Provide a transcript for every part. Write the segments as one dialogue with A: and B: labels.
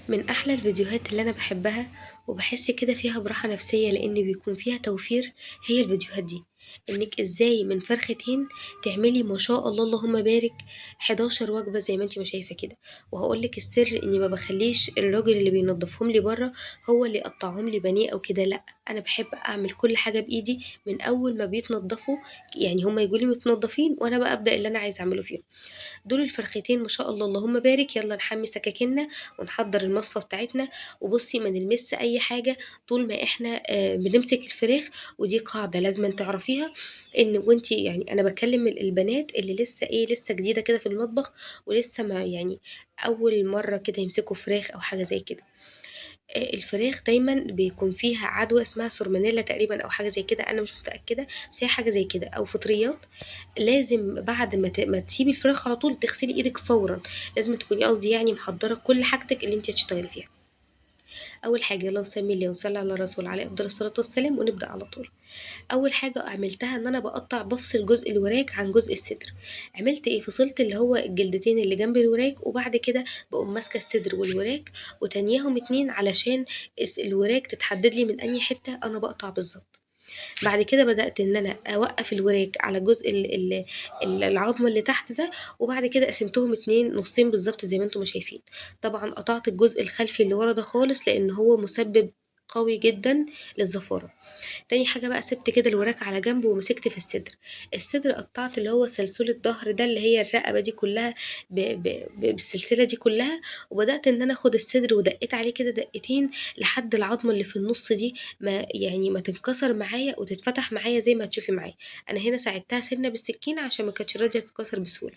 A: من أحلى الفيديوهات اللي أنا باحبها وباحس كده فيها براحة نفسية لإن بيكون فيها توفير هي الفيديوهات دي، إنِك إزاي من فرختين تعملي ما شاء الله اللهم بارك 11 وجبة زي ما أنتِ ما شايفة كده، وهاقول لِك السر إني ما باخلّيش الراجل اللي بينضفهم لي برّه هو اللي يقطعهم لي بانيه أو كده لأ، أنا باحب أعمل كل حاجة بإيدي من أول ما بيتنضفوا، يعني هُم ييجوا لي متنضفين وأنا بقى أبدأ اللي أنا عايزة أعمله فيهم. دول الفرختين ما شاء الله اللهم بارك يلا نحمي سكاكيننا ونحضر المصفى بتاعتنا وبصي ما نلمس اي حاجة طول ما احنا بنمسك الفراخ. ودي قاعدة لازم تعرفيها ان وانتي يعني انا بكلم البنات اللي لسه لسه جديدة كده في المطبخ ولسه ما يعني اول مرة كده يمسكوا فراخ او حاجة زي كده. الفراخ دايمًا بيكون فيها عدوى اسمها سالمونيلا تقريبًا أو حاجة زي كده، أنا مش متأكدة، بس هي حاجة زي كده أو فطريات. لازم بعد ما تسيبي الفراخ على طول تغسلي إيدِك فورًا، لازم تكوني قصدي يعني محضّرة كل حاجتِك اللي أنتِ هتشتغلي فيها. أول حاجة يالّا نسمّي الله ونصلّي على الرسول عليه أفضل الصلاة والسلام ونبدأ على طول. أول حاجة عملتها إن أنا بافصل جزء الوراك عن جزء الصدر. عملت إيه، فصلت اللي هو الجلدتين اللي جنب الوراك وبعد كده باقوم ماسكة الصدر والوراك وتانياهم اتنين علشان الوراك تتحدد لي من أنهي حتة أنا باقطع بالضبط. بعد كده بدأت إن أنا أوقّف الوراك على جزء العضم اللي تحت ده، وبعد كده قسمتهم اتنين نصين بالضبط زي ما أنتم ما شايفين. طبعًا قطعت الجزء الخلفي اللي ورا ده خالص لإن هو مسبب قوي جدًا للزفارة. تاني حاجة بقى سِبت كده الوراك على جنب ومسكت في الصدر. الصدر قطّعت اللي هو سلسول الضهر ده اللي هي الرقبة دي كلّها بالسلسلة دي كلّها، وبدأت إن أنا آخُد الصدر ودقّيت عليه كده دقّتين لحد العضمة اللي في النُص دي ما تنكسر معايا وتتفتح معايا زي ما هتشوفي معايا. أنا هنا ساعدتها سِنّة بالسكينة عشان ما كانتش راضية تتكسر بسهولة.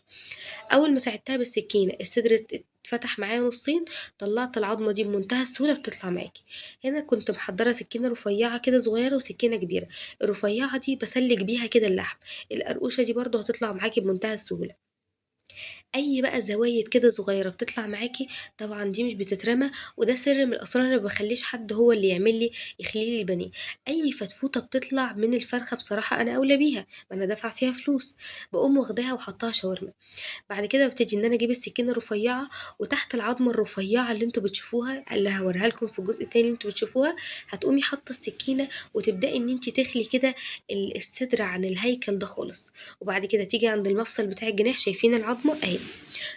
A: أول ما ساعدتها بالسكينة الصدر اتفتح معايا نصين، طلعت العظمة دي بمنتهى السهولة بتطلع معاكي. هنا كنت محضرة سكينة رفيعة كده صغيرة وسكينة كبيرة. الرفيعة دي بسلك بيها كده اللحم، القرقوشة دي برضو هتطلع معاكي بمنتهى السهولة. أي بقى زوايد كده صغيرة بتطلع معاكِ طبعًا دي مش بتترمى، وده سر من الأسرار أنا ما باخلّيش حد هو اللي يعمل لي يخلي لي البانيه. أي فتفوتة بتطلع من الفرخة بصراحة أنا أولى بيها، ما أنا دافعة فيها فلوس، باقوم واخداها وحاطاها شاورما. بعد كده بابتدي إن أنا أجيب السكينة الرفيعة وتحت العضمة الرفيعة اللي أنتم بتشوفوها اللي هاوريها لكم في الجزء التاني اللي أنتم بتشوفوها، هتقومي حاطة السكينة وتبدئي إن أنتِ تخلي كده الصدر عن الهيكل ده خالص. وبعد كده تيجي عند المفصل بتاع الجناح شايفين العضمة أهي،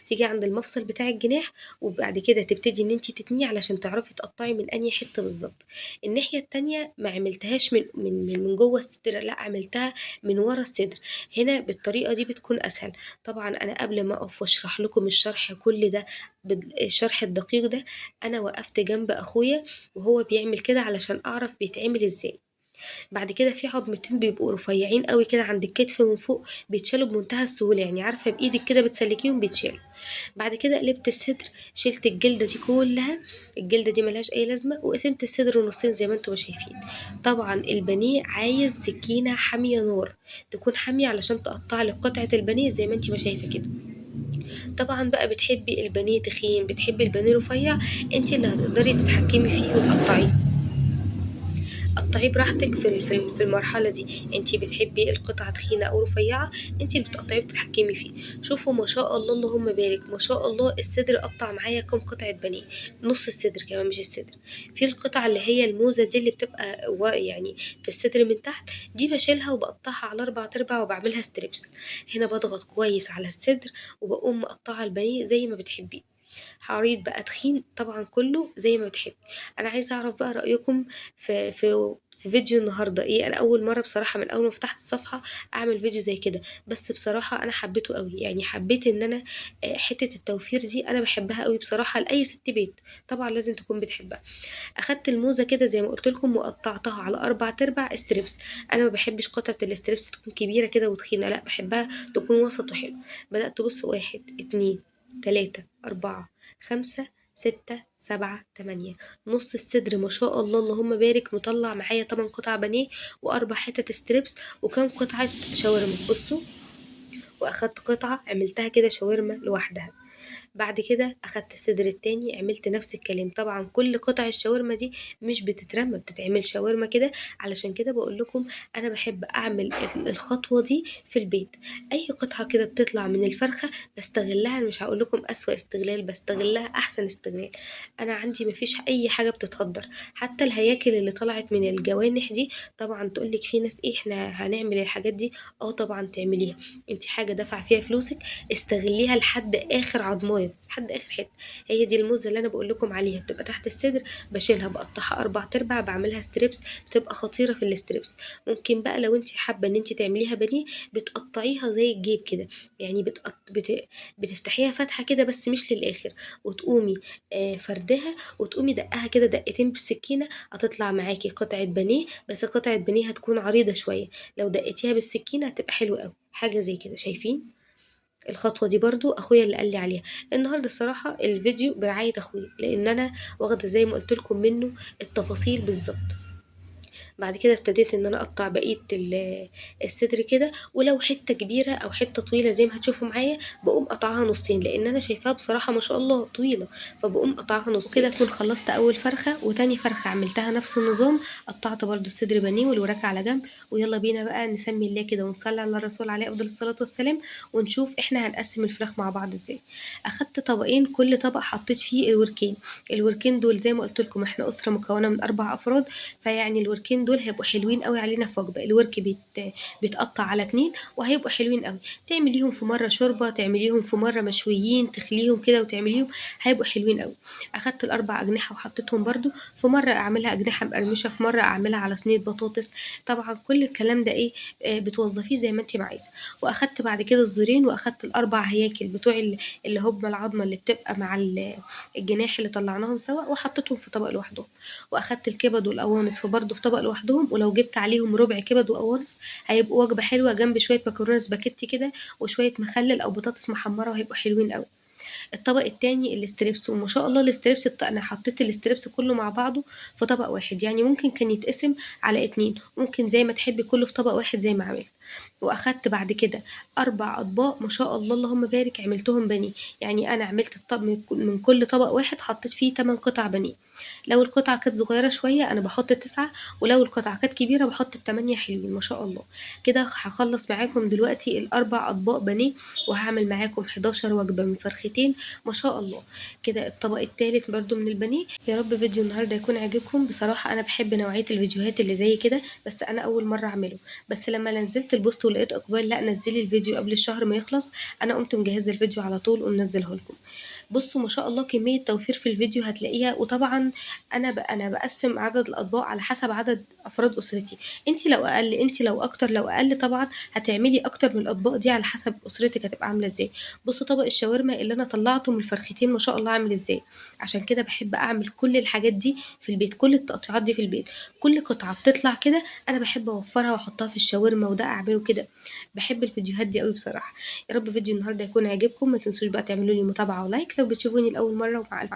A: تيجي عند المفصل بتاع الجناح وبعد كده تبتدي إن أنتِ تتنيه علشان تعرفي تقطّعي من أنهي حتة بالضبط. الناحية التانية ما عملتهاش من جوّه الصدر، لأ عملتها من ورا الصدر. هنا بالطريقة دي بتكون أسهل. طبعًا أنا قبل ما أقف وأشرح لكم الشرح كل ده الشرح الدقيق ده، أنا وقفت جنب أخويا وهو بيعمل كده علشان أعرف بيتعمل إزاي. بعد كده في عضمتين بيبقوا رفيعين قوي كده عند الكتف من فوق بيتشالوا بمنتهى السهولة، يعني عارفة بإيدك كده بتسلكيهم بيتشالوا. بعد كده قلبت الصدر، شلت الجلدة دي كلها، الجلدة دي ملهاش أي لازمة، وقسمت الصدر نصين زي ما انتم شايفين. طبعا البانيه عايز سكينة حامية نار، تكون حامية علشان تقطع لك قطعة البانيه زي ما انتي ما شايفة كده. طبعا بقى بتحبي البانيه تخين بتحبي البانيه رفيع، انتي اللي هتقدري تتحكمي فيه وتقطعيه. قطعيه براحتك في المرحلة دي. انتي بتحبي القطعة تخينة او رفيعة، انتي اللي بتقطعيه بتتحكمي فيه. شوفوا ما شاء الله اللهم بارك ما شاء الله الصدر قطع معايا كام قطعة بانيه، نص الصدر كمان مش الصدر. في القطعة اللي هي الموزة دي اللي بتبقى يعني في الصدر من تحت، دي بشيلها وبقطعها على 4 وبعملها ستريبس. هنا بضغط كويس على الصدر وبقوم مقطعة البانيه زي ما بتحبيه، عريض بقى تخين طبعًا كلّه زي ما بتحبي. أنا عايزة أعرف بقى رأيكم في فيديو النهارده إيه. أنا أول مرّة بصراحة من أول ما فتحت الصفحة أعمل فيديو زي كده، بس بصراحة أنا حبيته أوي، يعني حبيت إن أنا حتّة التوفير دي أنا باحبها أوي بصراحة لأي سِت بيت، طبعًا لازم تكون بتحبها. أخدت الموزة كده زي ما قُلت لكم وقطعتها على 4/4 ستريبس. أنا ما باحبش قطعة الستريبس تكون كبيرة كده وتخينة، لأ باحبها تكون وسط وحلوة. بدأت بُص 1، 2، 3، 4، 5، 6، 7، 8. نُص الصدر ما شاء الله اللهم بارك مطلّع معايا 8 قطع بانيه و4 حتت ستريبس وكام قطعة شاورما. بُصّوا، وأخدت قطعة عملتها كده شاورما لوحدها. بعد كده اخدت الصدر التاني عملت نفس الكلام. طبعا كل قطع الشاورما دي مش بتترمى، بتتعمل شاورما كده. علشان كده بقول لكم انا بحب اعمل الخطوه دي في البيت. اي قطعه كده بتطلع من الفرخه بستغلها، مش هقول لكم اسوأ استغلال، بستغلها احسن استغلال. انا عندي مفيش اي حاجه بتتهدر، حتى الهياكل اللي طلعت من الجوانح دي. طبعا تقولك في ناس ايه احنا هنعمل الحاجات دي، اه طبعا تعمليها. انت حاجه دافعه فيها فلوسك، استغليها لحد اخر عضمايه، لحد اخر حته. هي دي الموزه اللي انا بقول لكم عليها، بتبقى تحت الصدر، بشيلها بقطعها اربع تربع، بعملها ستريبس، بتبقى خطيره في الستريبس. ممكن بقى لو انت حابه ان انت تعمليها بانيه، بتقطعيها زي الجيب كده، يعني بتفتحيها فتحه كده بس مش للاخر، وتقومي فردها، وتقومي دقها كده دقتين بالسكينه، هتطلع معاكي قطعه بانيه. بس قطعه بانيه هتكون عريضه شويه، لو دقتيها بالسكينه هتبقى حلوه قوي، حاجه زي كده. شايفين؟ الخطوة دي برضو اخويا اللي قال لي عليها. النهارده الصراحة الفيديو برعاية اخويا، لان انا واخدة زي ما قلت لكم منه التفاصيل بالظبط. بعد كده ابتديت ان انا اقطع بقية الصدر كده، ولو حتة كبيرة او حتة طويلة زي ما هتشوفوا معايا بقوم قطعها نصين، لان انا شايفاها بصراحة ما شاء الله طويلة، فبقوم قطعها نصين. وكده اكون خلصت اول فرخة، وتاني فرخة عملتها نفس النظام، قطعت برضو الصدر بانيه والوراك على جنب. ويلا بينا بقى نسمي الله كده ونصلي على الرسول عليه افضل الصلاة والسلام، ونشوف احنا هنقسم الفراخ مع بعض ازاي. اخدت طبقين، كل طبق حطيت فيه الوركين. الوركين دول زي ما قلت لكم احنا اسرة مكونة من 4 افراد، فيعني الوركين دول هيبقوا حلوين قوي علينا في وجبة. الورك بيتقطع على 2، وهيبقوا حلوين قوي. تعمليهم في مرة شوربة، تعمليهم في مرة مشويين، تخليهم كده وتعمليهم، هيبقوا حلوين قوي. اخدت الاربع اجنحة وحطيتهم برضو، في مرة اعملها اجنحة مقرمشة، في مرة اعملها على صينية بطاطس. طبعا كل الكلام ده ايه، بتوظفيه زي ما انت ما عايزة. واخدت بعد كده الزورين، واخدت الاربع هياكل بتوع اللي هم العظمة اللي بتبقى مع الجناح اللي طلعناهم سوا، وحطيتهم في طبق لوحدهم. واخدت الكبد والقوانص فبرضه في طبق لوحدهم، ولو جبت عليهم ربع كبد وقوانص هيبقوا وجبة حلوة جنب شوية مكرونة سباكيتي كده، وشوية مخلل او بطاطس محمرة، وهيبقوا حلوين قوي. الطبق التاني الاستريبس، وما شاء الله الاستريبس انا حطيت الاستريبس كله مع بعضه في طبق واحد، يعني ممكن كان يتقسم على 2، ممكن زي ما تحبي كله في طبق واحد زي ما عملت. واخدت بعد كده 4 اطباق ما شاء الله اللهم بارك، عملتهم بانيه. يعني انا عملت الطبق من كل طبق واحد حطيت فيه 8 قطع بانيه. لو القطعة كانت صغيرة شوية أنا بحط 9، ولو القطعة كانت كبيرة بحط 8 حلوين ما شاء الله. كده هخلص معاكم دلوقتي ال4 أطباق بانيه، وهعمل معاكم 11 وجبة من فرختين ما شاء الله. كده الطبق التالت برضو من البانيه. يا رب فيديو النهارده يكون عجبكم. بصراحة أنا بحب نوعية الفيديوهات اللي زي كده، بس أنا أول مرة أعمله. بس لما نزلت البوست ولقيت إقبال، لا نزلي الفيديو قبل الشهر ما يخلص، أنا قمت مجهزة الفيديو على طول ومنزله لكم. بصوا ما شاء الله كمية توفير في الفيديو هتلاقيها. وطبعا انا بقسم عدد الاطباق على حسب عدد افراد اسرتي. انت لو اقل، انت لو اكتر، لو اقل طبعا هتعملي اكتر من الاطباق دي على حسب اسرتك هتبقى عامله ازاي. بصوا طبق الشاورما اللي انا طلعته من الفرختين ما شاء الله عامل ازاي. عشان كده بحب اعمل كل الحاجات دي في البيت، كل التقطيعات دي في البيت. كل قطعه بتطلع كده انا بحب اوفرها واحطها في الشاورما، وده اعمله كده. بحب الفيديوهات دي قوي بصراحه. يا رب فيديو النهارده يكون عجبكم. ما تنسوش بقى تعملوا لي متابعه ولايك لو بتشوفوني لاول مره، ومع الف